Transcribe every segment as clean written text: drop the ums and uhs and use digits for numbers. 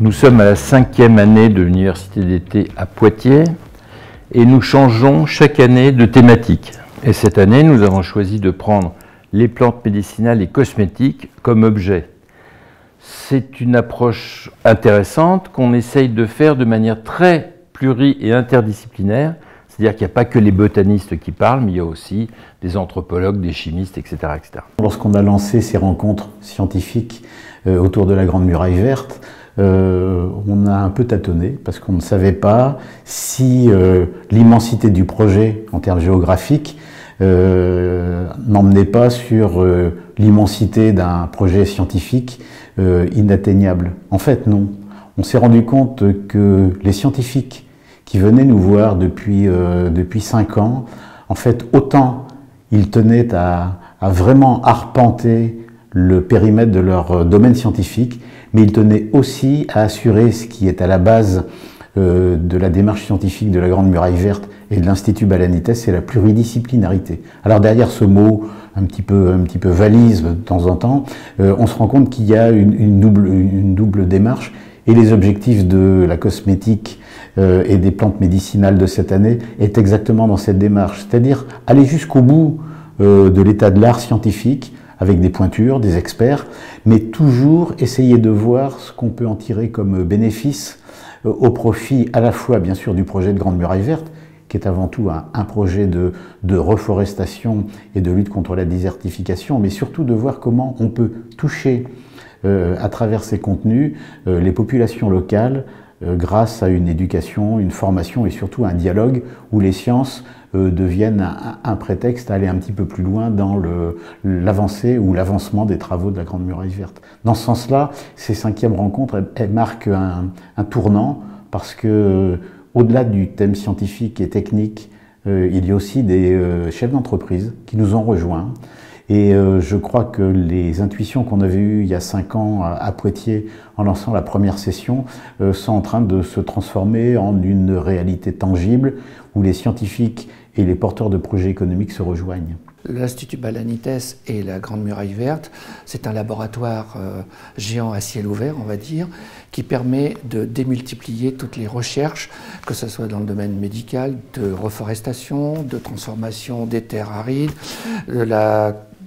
Nous sommes à la 5e année de l'Université d'été à Poitiers et nous changeons chaque année de thématique. Et cette année, nous avons choisi de prendre les plantes médicinales et cosmétiques comme objet. C'est une approche intéressante qu'on essaye de faire de manière très pluri- et interdisciplinaire. C'est-à-dire qu'il n'y a pas que les botanistes qui parlent, mais il y a aussi des anthropologues, des chimistes, etc. etc. Lorsqu'on a lancé ces rencontres scientifiques autour de la Grande Muraille Verte, on a un peu tâtonné parce qu'on ne savait pas si l'immensité du projet en termes géographiques n'emmenait pas sur l'immensité d'un projet scientifique inatteignable. En fait, non. On s'est rendu compte que les scientifiques qui venaient nous voir depuis 5 ans, en fait, autant ils tenaient à vraiment arpenter le périmètre de leur domaine scientifique, mais ils tenaient aussi à assurer ce qui est à la base de la démarche scientifique de la Grande Muraille Verte et de l'Institut Balanites, c'est la pluridisciplinarité. Alors derrière ce mot un petit peu valise de temps en temps, on se rend compte qu'il y a une double démarche, et les objectifs de la cosmétique et des plantes médicinales de cette année est exactement dans cette démarche, c'est-à-dire aller jusqu'au bout de l'état de l'art scientifique, avec des pointures, des experts, mais toujours essayer de voir ce qu'on peut en tirer comme bénéfice au profit à la fois, bien sûr, du projet de Grande Muraille Verte, qui est avant tout un projet de reforestation et de lutte contre la désertification, mais surtout de voir comment on peut toucher à travers ces contenus les populations locales grâce à une éducation, une formation et surtout un dialogue où les sciences deviennent un prétexte à aller un petit peu plus loin dans l'avancée ou l'avancement des travaux de la Grande Muraille Verte. Dans ce sens-là, ces 5e rencontres, elles marquent un tournant parce que au-delà du thème scientifique et technique, il y a aussi des chefs d'entreprise qui nous ont rejoints. Et je crois que les intuitions qu'on avait eues il y a 5 ans à Poitiers en lançant la première session sont en train de se transformer en une réalité tangible où les scientifiques et les porteurs de projets économiques se rejoignent. L'Institut Balanites et la Grande Muraille Verte, c'est un laboratoire géant à ciel ouvert, on va dire, qui permet de démultiplier toutes les recherches, que ce soit dans le domaine médical, de reforestation, de transformation des terres arides,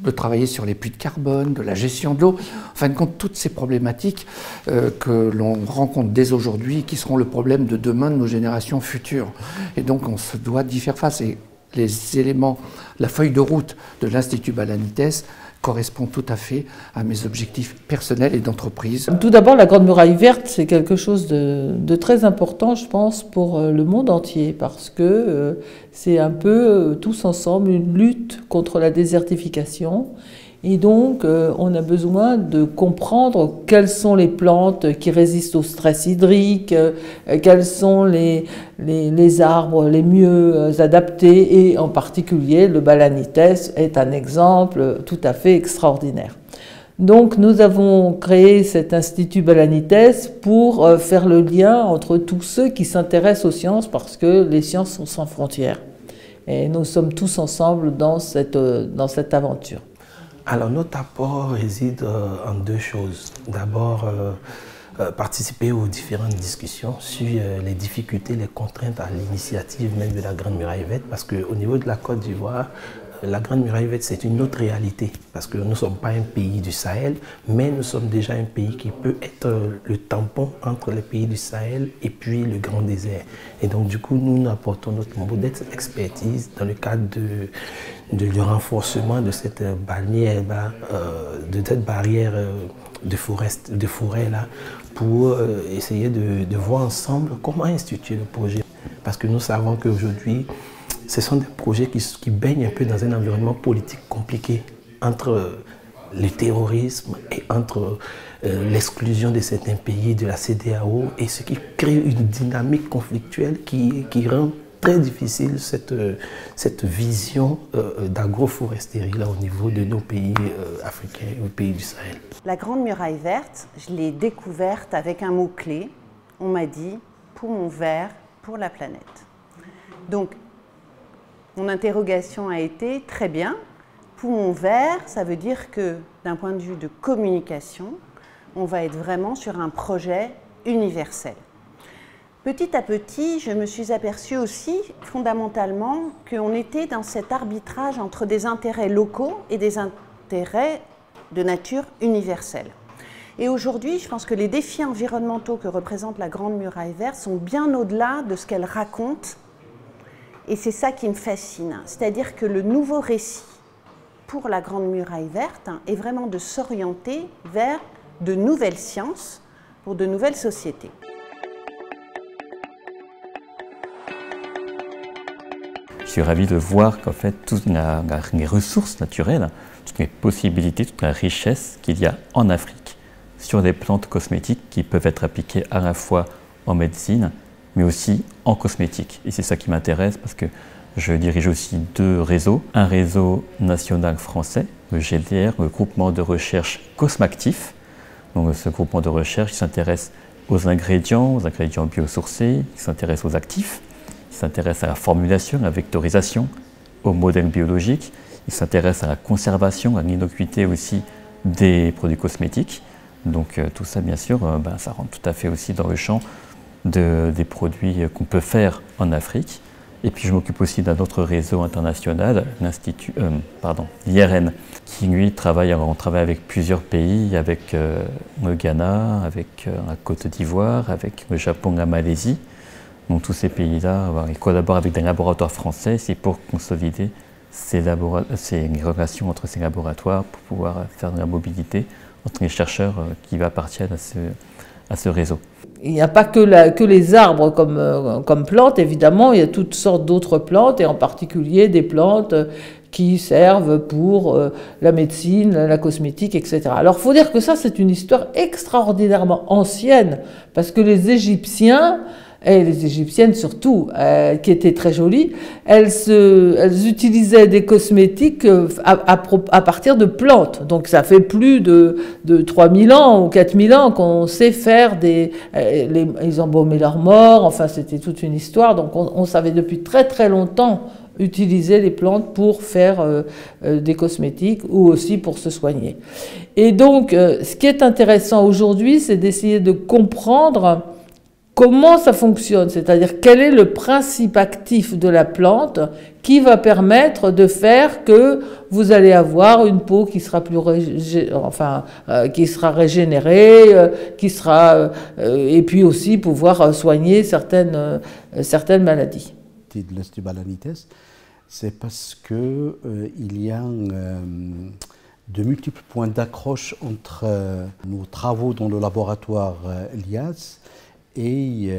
de travailler sur les puits de carbone, de la gestion de l'eau, en fin de compte, toutes ces problématiques que l'on rencontre dès aujourd'hui, qui seront le problème de demain de nos générations futures. Et donc on se doit d'y faire face. Et les éléments, la feuille de route de l'Institut Balanites correspond tout à fait à mes objectifs personnels et d'entreprise. Tout d'abord, la Grande Muraille Verte, c'est quelque chose de très important, je pense, pour le monde entier, parce que c'est un peu tous ensemble une lutte contre la désertification. Et donc, on a besoin de comprendre quelles sont les plantes qui résistent au stress hydrique, quels sont les arbres les mieux adaptés, et en particulier le Balanites est un exemple tout à fait extraordinaire. Donc, nous avons créé cet Institut Balanites pour faire le lien entre tous ceux qui s'intéressent aux sciences, parce que les sciences sont sans frontières. Et nous sommes tous ensemble dans cette aventure. Alors notre apport réside en 2 choses. D'abord, participer aux différentes discussions sur les difficultés, les contraintes à l'initiative même de la Grande Muraille Verte, parce qu'au niveau de la Côte d'Ivoire, la Grande Muraille Verte, c'est une autre réalité, parce que nous ne sommes pas un pays du Sahel, mais nous sommes déjà un pays qui peut être le tampon entre les pays du Sahel et puis le Grand Désert. Et donc du coup, nous apportons notre modeste expertise dans le cadre du renforcement de cette barrière, de forêt là, pour essayer de voir ensemble comment instituer le projet. Parce que nous savons qu'aujourd'hui, ce sont des projets qui baignent un peu dans un environnement politique compliqué entre le terrorisme et entre l'exclusion de certains pays de la CEDEAO, et ce qui crée une dynamique conflictuelle qui rend très difficile cette vision d'agroforesterie là au niveau de nos pays africains et aux pays du Sahel. La Grande Muraille Verte, je l'ai découverte avec un mot-clé. On m'a dit « poumon vert pour la planète ». Donc, mon interrogation a été « très bien, poumon vert, ça veut dire que d'un point de vue de communication, on va être vraiment sur un projet universelle. Petit à petit, je me suis aperçue aussi, fondamentalement, qu'on était dans cet arbitrage entre des intérêts locaux et des intérêts de nature universelle. Et aujourd'hui, je pense que les défis environnementaux que représente la Grande Muraille Verte sont bien au-delà de ce qu'elle raconte. Et c'est ça qui me fascine. C'est-à-dire que le nouveau récit pour la Grande Muraille Verte est vraiment de s'orienter vers de nouvelles sciences pour de nouvelles sociétés. Je suis ravi de voir qu'en fait, toutes les ressources naturelles, toutes les possibilités, toute la richesse qu'il y a en Afrique sur des plantes cosmétiques qui peuvent être appliquées à la fois en médecine, mais aussi en cosmétique. Et c'est ça qui m'intéresse parce que je dirige aussi 2 réseaux. Un réseau national français, le GDR, le groupement de recherche Cosmactif. Donc ce groupement de recherche s'intéresse aux ingrédients biosourcés, il s'intéresse aux actifs, il s'intéresse à la formulation, à la vectorisation, aux modèles biologiques, il s'intéresse à la conservation, à l'innocuité aussi des produits cosmétiques. Donc tout ça, bien sûr, ça rentre tout à fait aussi dans le champ des produits qu'on peut faire en Afrique. Et puis je m'occupe aussi d'un autre réseau international, l'IRN, qui lui travaille avec plusieurs pays, avec le Ghana, avec la Côte d'Ivoire, avec le Japon, la Malaisie. Donc tous ces pays-là, ils collaborent avec des laboratoires français, c'est pour consolider les relations entre ces laboratoires, pour pouvoir faire de la mobilité entre les chercheurs qui appartiennent à ce réseau. Il n'y a pas que les arbres comme plantes, évidemment, il y a toutes sortes d'autres plantes, et en particulier des plantes qui servent pour la médecine, la cosmétique, etc. Alors il faut dire que ça, c'est une histoire extraordinairement ancienne, parce que les Égyptiens, et les Égyptiennes surtout, qui étaient très jolies, elles utilisaient des cosmétiques à partir de plantes. Donc ça fait plus de 3000 ans ou 4000 ans qu'on sait faire ils embaumaient leurs morts, enfin c'était toute une histoire. Donc on savait depuis très très longtemps utiliser les plantes pour faire des cosmétiques ou aussi pour se soigner. Et donc ce qui est intéressant aujourd'hui, c'est d'essayer de comprendre comment ça fonctionne, c'est-à-dire quel est le principe actif de la plante qui va permettre de faire que vous allez avoir une peau qui sera qui sera régénérée, et puis aussi pouvoir soigner certaines maladies. De l'Institut Balanites, c'est parce que il y a de multiples points d'accroche entre nos travaux dans le laboratoire LIAS et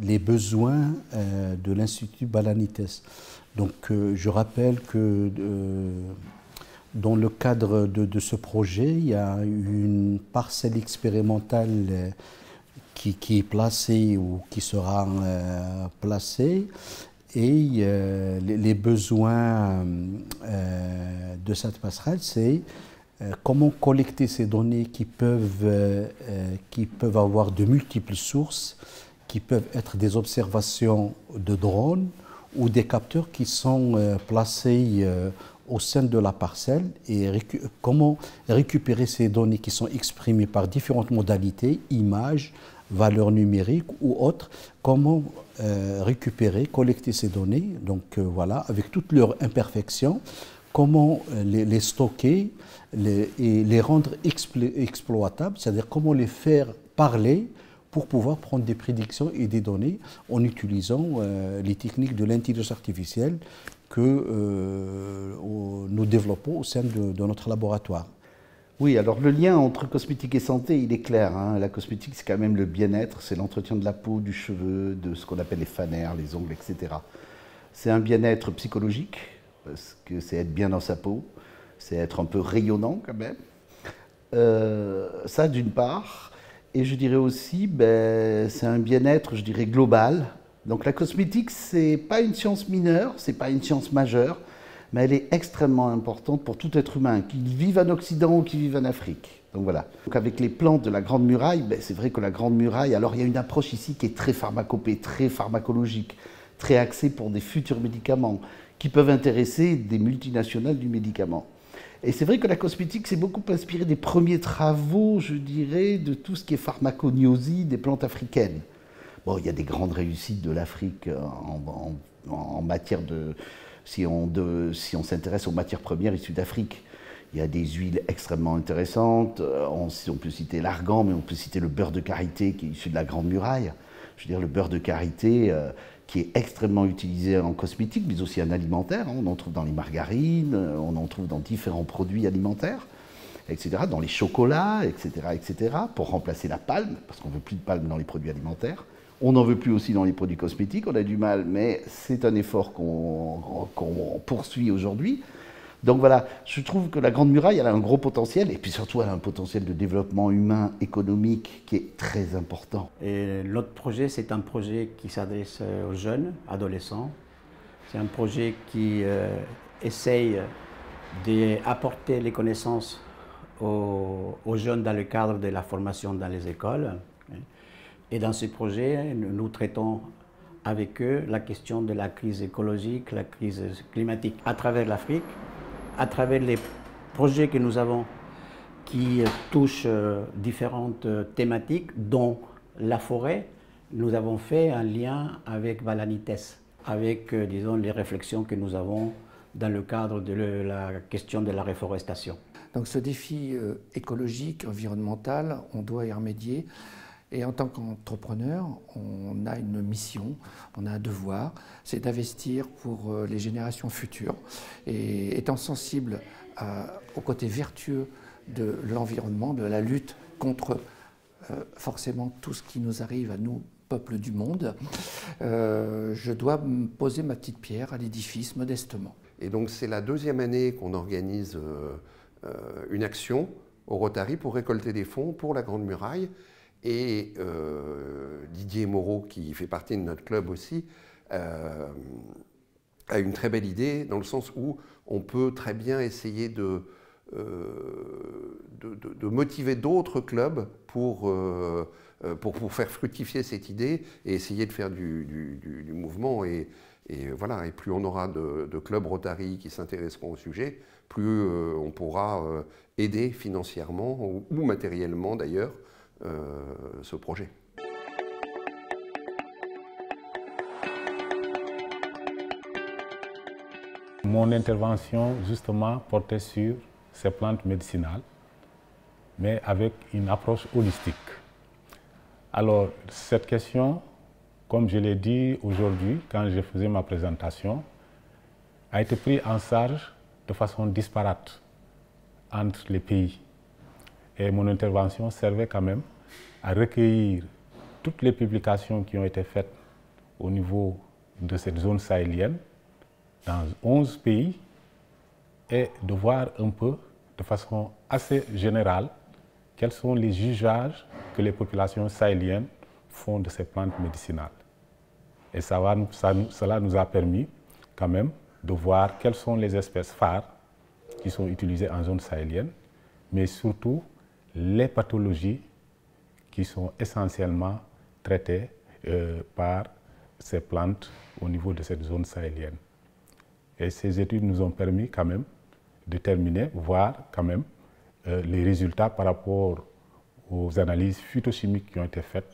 les besoins de l'Institut Balanites. Donc je rappelle que dans le cadre de ce projet, il y a une parcelle expérimentale qui est placée ou qui sera placée, et les besoins de cette passerelle, c'est comment collecter ces données qui peuvent avoir de multiples sources, qui peuvent être des observations de drones ou des capteurs qui sont placés au sein de la parcelle, et comment récupérer ces données qui sont exprimées par différentes modalités, images, valeurs numériques ou autres, comment récupérer, collecter ces données, donc voilà, avec toutes leurs imperfections, comment les stocker et les rendre exploitables, c'est-à-dire comment les faire parler pour pouvoir prendre des prédictions et des données en utilisant les techniques de l'intelligence artificielle que nous développons au sein de notre laboratoire. Oui, alors le lien entre cosmétique et santé, il est clair, hein. La cosmétique, c'est quand même le bien-être, c'est l'entretien de la peau, du cheveu, de ce qu'on appelle les fanères, les ongles, etc. C'est un bien-être psychologique, parce que c'est être bien dans sa peau, c'est être un peu rayonnant quand même. Ça d'une part, et je dirais aussi, c'est un bien-être, je dirais, global. Donc la cosmétique, c'est pas une science mineure, c'est pas une science majeure, mais elle est extrêmement importante pour tout être humain, qu'il vive en Occident ou qu'il vive en Afrique. Donc voilà. Donc avec les plantes de la Grande Muraille, c'est vrai que la Grande Muraille, alors il y a une approche ici qui est très pharmacopée, très pharmacologique, très axée pour des futurs médicaments qui peuvent intéresser des multinationales du médicament. Et c'est vrai que la cosmétique s'est beaucoup inspirée des premiers travaux, je dirais, de tout ce qui est pharmacognosie des plantes africaines. Bon, il y a des grandes réussites de l'Afrique en matière de... Si on s'intéresse aux matières premières issues d'Afrique, il y a des huiles extrêmement intéressantes. On peut citer l'argan, mais on peut citer le beurre de karité qui est issu de la Grande Muraille. Je veux dire, le beurre de karité qui est extrêmement utilisé en cosmétique, mais aussi en alimentaire. On en trouve dans les margarines, on en trouve dans différents produits alimentaires, etc., dans les chocolats, etc., etc., pour remplacer la palme, parce qu'on ne veut plus de palme dans les produits alimentaires. On n'en veut plus aussi dans les produits cosmétiques, on a du mal, mais c'est un effort qu'on poursuit aujourd'hui. Donc voilà, je trouve que la Grande Muraille, elle a un gros potentiel, et puis surtout, elle a un potentiel de développement humain, économique, qui est très important. Et l'autre projet, c'est un projet qui s'adresse aux jeunes, adolescents. C'est un projet qui essaye d'apporter les connaissances aux jeunes dans le cadre de la formation dans les écoles. Et dans ce projet, nous traitons avec eux la question de la crise écologique, la crise climatique à travers l'Afrique, à travers les projets que nous avons qui touchent différentes thématiques, dont la forêt. Nous avons fait un lien avec Valanites, avec, disons, les réflexions que nous avons dans le cadre de la question de la réforestation. Donc ce défi écologique, environnemental, on doit y remédier. Et en tant qu'entrepreneur, on a une mission, on a un devoir, c'est d'investir pour les générations futures. Et étant sensible au côté vertueux de l'environnement, de la lutte contre forcément tout ce qui nous arrive à nous, peuple du monde, je dois poser ma petite pierre à l'édifice modestement. Et donc c'est la deuxième année qu'on organise une action au Rotary pour récolter des fonds pour la Grande Muraille. Et Didier Moreau, qui fait partie de notre club aussi, a une très belle idée dans le sens où on peut très bien essayer de motiver d'autres clubs pour faire fructifier cette idée et essayer de faire du mouvement. Et voilà, et plus on aura de clubs Rotary qui s'intéresseront au sujet, plus on pourra aider financièrement ou matériellement d'ailleurs ce projet. Mon intervention justement portait sur ces plantes médicinales, mais avec une approche holistique. Alors cette question, comme je l'ai dit aujourd'hui quand je faisais ma présentation, a été prise en charge de façon disparate entre les pays. Et mon intervention servait quand même à recueillir toutes les publications qui ont été faites au niveau de cette zone sahélienne dans 11 pays et de voir un peu de façon assez générale quels sont les jugeages que les populations sahéliennes font de ces plantes médicinales. Et cela nous a permis quand même de voir quelles sont les espèces phares qui sont utilisées en zone sahélienne, mais surtout les pathologies qui sont essentiellement traitées par ces plantes au niveau de cette zone sahélienne. Et ces études nous ont permis quand même de déterminer, voir quand même les résultats par rapport aux analyses phytochimiques qui ont été faites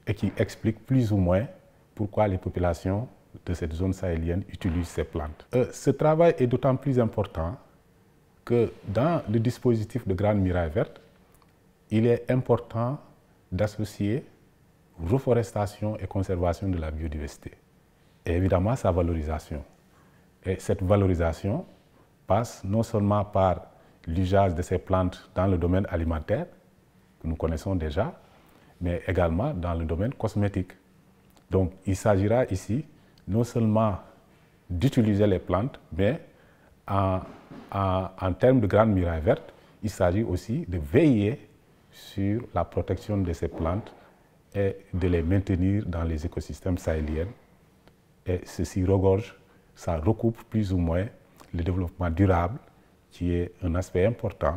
et qui expliquent plus ou moins pourquoi les populations de cette zone sahélienne utilisent ces plantes. Ce travail est d'autant plus important que dans le dispositif de Grande Muraille Verte, il est important d'associer reforestation et conservation de la biodiversité. Et évidemment, sa valorisation. Et cette valorisation passe non seulement par l'usage de ces plantes dans le domaine alimentaire, que nous connaissons déjà, mais également dans le domaine cosmétique. Donc, il s'agira ici non seulement d'utiliser les plantes, mais en termes de Grande Muraille Verte, il s'agit aussi de veiller sur la protection de ces plantes et de les maintenir dans les écosystèmes sahéliens. Et ceci regorge, ça recoupe plus ou moins le développement durable, qui est un aspect important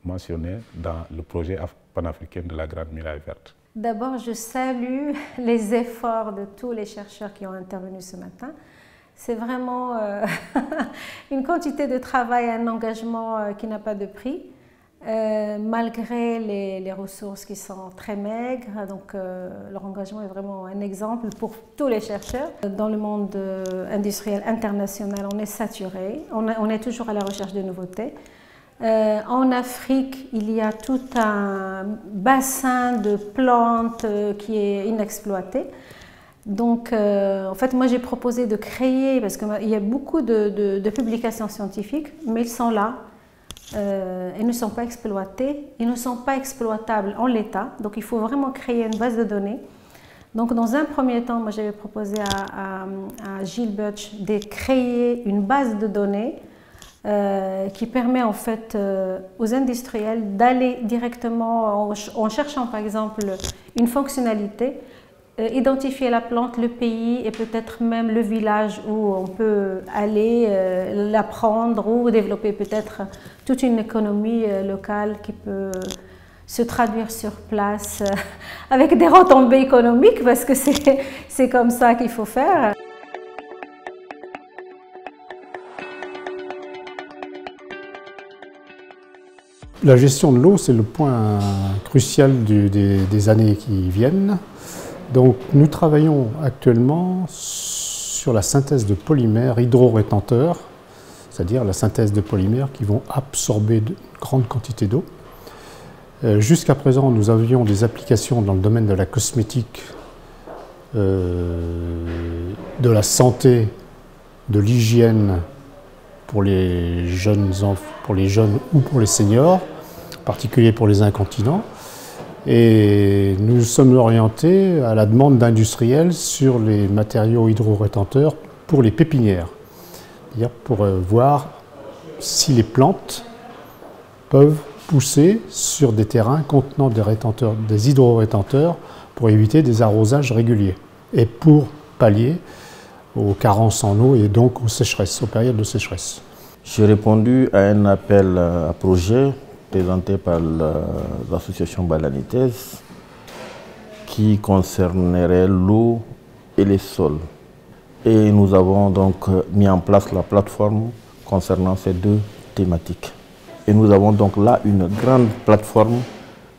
mentionné dans le projet panafricain de la Grande Muraille Verte. D'abord, je salue les efforts de tous les chercheurs qui ont intervenu ce matin C'est vraiment une quantité de travail, un engagement qui n'a pas de prix, malgré les ressources qui sont très maigres. Donc leur engagement est vraiment un exemple pour tous les chercheurs. Dans le monde industriel international, on est saturé, on est toujours à la recherche de nouveautés. En Afrique, il y a tout un bassin de plantes qui est inexploité. Donc, en fait, moi j'ai proposé de créer, parce qu'il y a beaucoup de publications scientifiques, mais ils sont là, ils ne sont pas exploités, ils ne sont pas exploitables en l'état, donc il faut vraiment créer une base de données. Donc, dans un premier temps, moi j'avais proposé à Gilles Butch de créer une base de données qui permet en fait aux industriels d'aller directement en cherchant par exemple une fonctionnalité, identifier la plante, le pays et peut-être même le village où on peut aller l'apprendre ou développer peut-être toute une économie locale qui peut se traduire sur place avec des retombées économiques parce que c'est comme ça qu'il faut faire. La gestion de l'eau, c'est le point crucial des années qui viennent. Donc, nous travaillons actuellement sur la synthèse de polymères hydro-rétenteurs, c'est-à-dire la synthèse de polymères qui vont absorber de grandes quantités d'eau. Jusqu'à présent, nous avions des applications dans le domaine de la cosmétique, de la santé, de l'hygiène pour les jeunes ou pour les seniors, en particulier pour les incontinents. Et nous sommes orientés à la demande d'industriels sur les matériaux hydro-rétenteurs pour les pépinières. C'est-à-dire pour voir si les plantes peuvent pousser sur des terrains contenant des hydro-rétenteurs pour éviter des arrosages réguliers et pour pallier aux carences en eau et donc aux sécheresses, aux périodes de sécheresse. J'ai répondu à un appel à projet présenté par l'association Balanites qui concernerait l'eau et les sols. Et nous avons donc mis en place la plateforme concernant ces deux thématiques. Et nous avons donc là une grande plateforme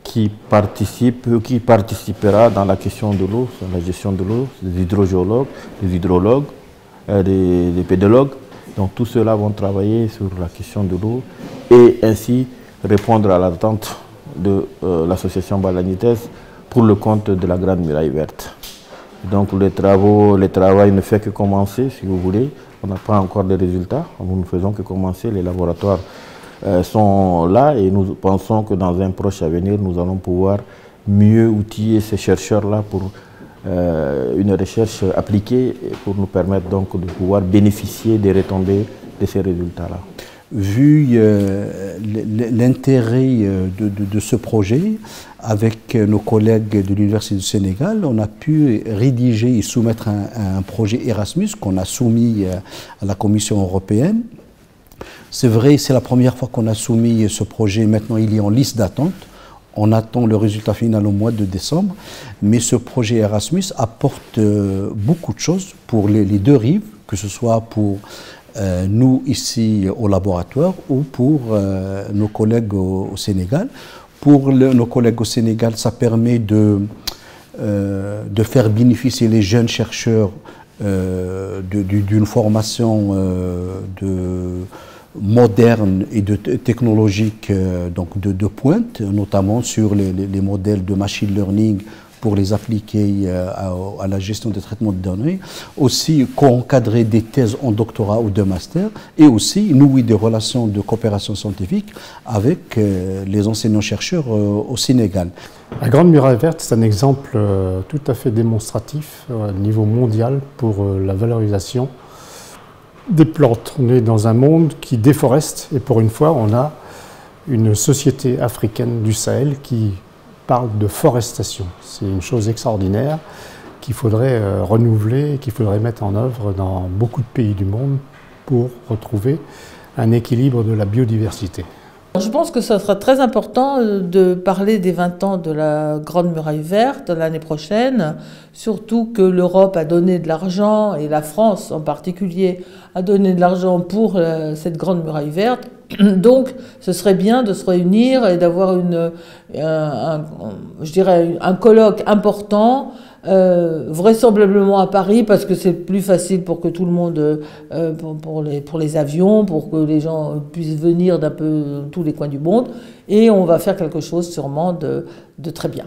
qui participera dans la question de l'eau, sur la gestion de l'eau, des hydrogéologues, des hydrologues, des pédologues. Donc tous ceux-là vont travailler sur la question de l'eau et ainsi répondre à l'attente de l'association Balanites pour le compte de la Grande Muraille Verte. Donc le travail ne fait que commencer, si vous voulez. On n'a pas encore de résultats, nous ne faisons que commencer. Les laboratoires sont là et nous pensons que dans un proche avenir, nous allons pouvoir mieux outiller ces chercheurs-là pour une recherche appliquée pour nous permettre donc de pouvoir bénéficier des retombées de ces résultats-là. Vu l'intérêt de ce projet, avec nos collègues de l'Université du Sénégal, on a pu rédiger et soumettre un projet Erasmus qu'on a soumis à la Commission européenne. C'est vrai, c'est la première fois qu'on a soumis ce projet, maintenant il est en liste d'attente. On attend le résultat final au mois de décembre, mais ce projet Erasmus apporte beaucoup de choses pour les deux rives, que ce soit pour nous ici au laboratoire ou pour nos collègues au Sénégal. Pour nos collègues au Sénégal, ça permet de faire bénéficier les jeunes chercheurs d'une formation moderne et technologique donc de pointe, notamment sur les modèles de machine learning pour les appliquer à la gestion des traitements de données, aussi co-encadrer des thèses en doctorat ou de master, et aussi nouer des relations de coopération scientifique avec les enseignants-chercheurs au Sénégal. La Grande Muraille Verte, c'est un exemple tout à fait démonstratif au niveau mondial pour la valorisation des plantes. On est dans un monde qui déforeste, et pour une fois, on a une société africaine du Sahel qui parle de forestation. C'est une chose extraordinaire qu'il faudrait renouveler, qu'il faudrait mettre en œuvre dans beaucoup de pays du monde pour retrouver un équilibre de la biodiversité. Je pense que ça sera très important de parler des 20 ans de la Grande Muraille Verte l'année prochaine, surtout que l'Europe a donné de l'argent, et la France en particulier a donné de l'argent pour cette Grande Muraille Verte. Donc ce serait bien de se réunir et d'avoir je dirais un colloque important, vraisemblablement à Paris, parce que c'est plus facile pour que tout le monde, pour les avions, pour que les gens puissent venir d'un peu tous les coins du monde, et on va faire quelque chose sûrement de très bien.